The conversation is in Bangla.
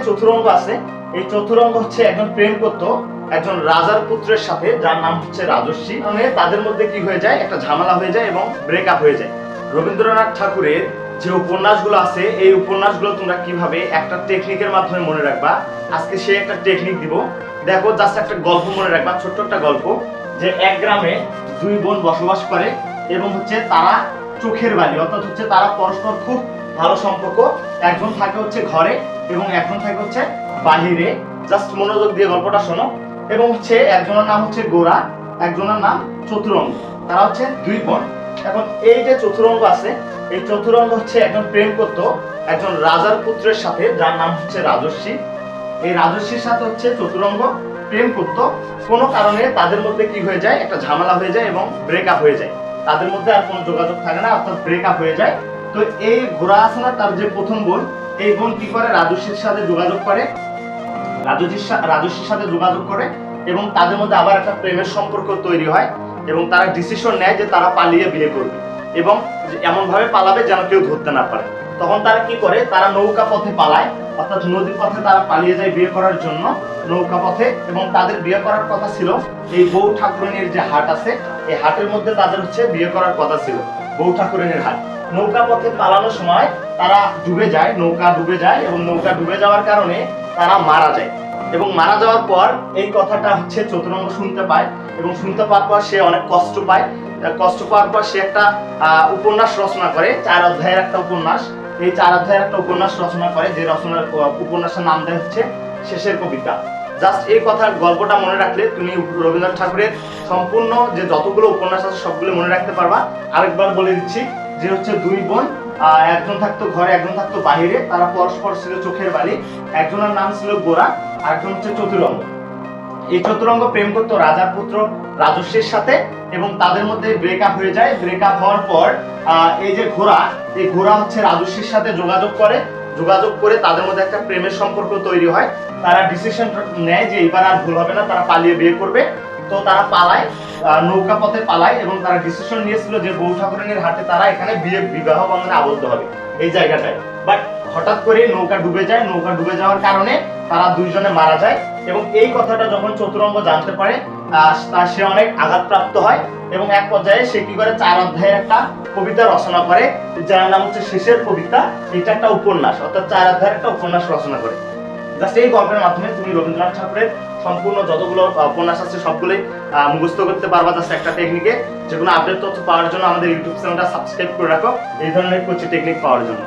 চতুরঙ্গ আছে। এই চতুরঙ্গ হচ্ছে একজন প্রেম করতো একজন রাজার পুত্রের সাথে, যার নাম হচ্ছে রাজস্বী। মানে তাদের মধ্যে কি হয়ে যায়, একটা ঝামেলা হয়ে যায় এবং ব্রেকআপ হয়ে যায়। রবীন্দ্রনাথ ঠাকুরের যে উপন্যাসগুলো আছে, এই উপন্যাসগুলো তোমরা কিভাবে একটা টেকনিকের মাধ্যমে মনে রাখবা, আজকে সে একটা টেকনিক দিব। দেখো, জাস্ট একটা গল্প মনে রাখবা, ছোট্ট একটা গল্প, যে এক গ্রামে দুই বোন বসবাস করে এবং হচ্ছে তারা চোখের বালি, অর্থাৎ হচ্ছে তারা পরস্পর খুব ভালো সম্পর্ক। একজন থাকে হচ্ছে ঘরে এবং একজন থাকে হচ্ছে বাহিরে। জাস্ট মনোযোগ দিয়ে গল্পটা শোনো। এবং হচ্ছে একজনের নাম হচ্ছে গোরা, একজনের নাম চতুরঙ্গ। তারা হচ্ছে দুই বোন। এখন এই যে চতুরঙ্গ আছে, এই চতুরঙ্গ হচ্ছে একজন প্রেম করতো একজন রাজার পুত্রের সাথে, যার নাম হচ্ছে রাজস্বী। এই রাজস্বীর সাথে হচ্ছে চতুরঙ্গ প্রেম করতো। কোনো কারণে তাদের মধ্যে কি হয়ে যায়, একটা ঝামেলা হয়ে যায় এবং ব্রেকআপ হয়ে যায়। তাদের মধ্যে আর কোনো যোগাযোগ থাকে না, অর্থাৎ ব্রেকআপ হয়ে যায়। তো এই গোরা আছে না, তার যে প্রথম বোন, এই বোন কি করে, রাজস্বীর সাথে যোগাযোগ করে, রাজস্বীর সাথে যোগাযোগ করে এবং তাদের মধ্যে আবার একটা প্রেমের সম্পর্ক তৈরি হয়। এবং তারা ডিসিশন নেয় যে তারা পালিয়ে বিয়ে করবে এবং এমন ভাবে পালাবে যেন কেউ ধরতে না পারে। তখন তারা কি করে, তারা নৌকা পথে পালায়, অর্থাৎ নদীর পথে তারা পালিয়ে যায় বিয়ে করার জন্য নৌকা পথে। এবং তাদের বিয়ে করার কথা ছিল এই বউ ঠাকুরানীর যে হাট আছে, এই হাটের মধ্যে তাদের হচ্ছে বিয়ে করার কথা ছিল, বউ ঠাকুরানীর হাট। নৌকা পথে পালানোর সময় তারা ডুবে যায়, নৌকা ডুবে যায় এবং নৌকা ডুবে যাওয়ার কারণে তারা মারা যায়। এবং মারা যাওয়ার পর এই কথাটা হচ্ছে চতুরঙ্গ শুনতে পায় এবং শুনতে পাওয়ার পর সে অনেক কষ্ট পায়। কষ্ট পাওয়ার পর সে একটা উপন্যাস রচনা করে, 4 অধ্যায়ের একটা উপন্যাস। এই 4 অধ্যায়ের একটা উপন্যাস রচনা করে, যে উপন্যাসের নাম দেয় হচ্ছে শেষের কবিতা। জাস্ট এই কথার গল্পটা মনে রাখলে তুমি রবীন্দ্রনাথ ঠাকুরের সম্পূর্ণ যে যতগুলো উপন্যাস আছে সবগুলো মনে রাখতে পারবা। আরেকবার বলে দিচ্ছি, যে হচ্ছে দুই বোন, একজন থাকতো ঘরে, একজন থাকতো বাহিরে, তারা পরস্পর ছিল চোখের বালি। একজনের নাম ছিল গোরা, আরেকজন হচ্ছে চতুরঙ্গ। এই চতুরঙ্গ প্রেম করতো রাজার পুত্র রাজস্বীর সাথে এবং তাদের মধ্যে ব্রেকআপ হয়ে যায়। ব্রেকআপ হওয়ার পর এই যে ঘোড়া, এই ঘোড়া হচ্ছে রাজস্বীর সাথে যোগাযোগ করে তাদের মধ্যে একটা প্রেমের সম্পর্ক তৈরি হয়। তারা ডিসিশন নেয় যে এবার আর ভুল হবে না, তারা পালিয়ে বিয়ে করবে। তো তারা পালায়, নৌকা পথে পালায় এবং তারা ডিসিশন নিয়েছিল যে বউ ঠাকুরানীর হাটে তারা এখানে বিবাহ বন্ধনে আবদ্ধ হবে এই জায়গাটায়। বাট হঠাৎ করে নৌকা ডুবে যায়, নৌকা ডুবে যাওয়ার কারণে তারা দুইজনে মারা যায়। এবং এই কথাটা যখন চতুরঙ্গ জানতে পারে, সে অনেক আঘাতপ্রাপ্ত হয় এবং এক পর্যায়ে সে কি করে, 4 অধ্যায়ের একটা কবিতা রচনা করে, যার নাম হচ্ছে শেষের কবিতা। এটা একটা উপন্যাস, অর্থাৎ 4 অধ্যায়ের একটা উপন্যাস রচনা করে। জাস্ট এই গল্পের মাধ্যমে তুমি রবীন্দ্রনাথ ঠাকুরের সম্পূর্ণ যতগুলো উপন্যাস আছে সবগুলোই মুখস্থ করতে পারবা, জাস্ট একটা টেকনিকে। যেগুলো আপডেট তথ্য পাওয়ার জন্য আমাদের ইউটিউব চ্যানেলটা সাবস্ক্রাইব করে রাখো, এই ধরনের কোচিং টেকনিক পাওয়ার জন্য।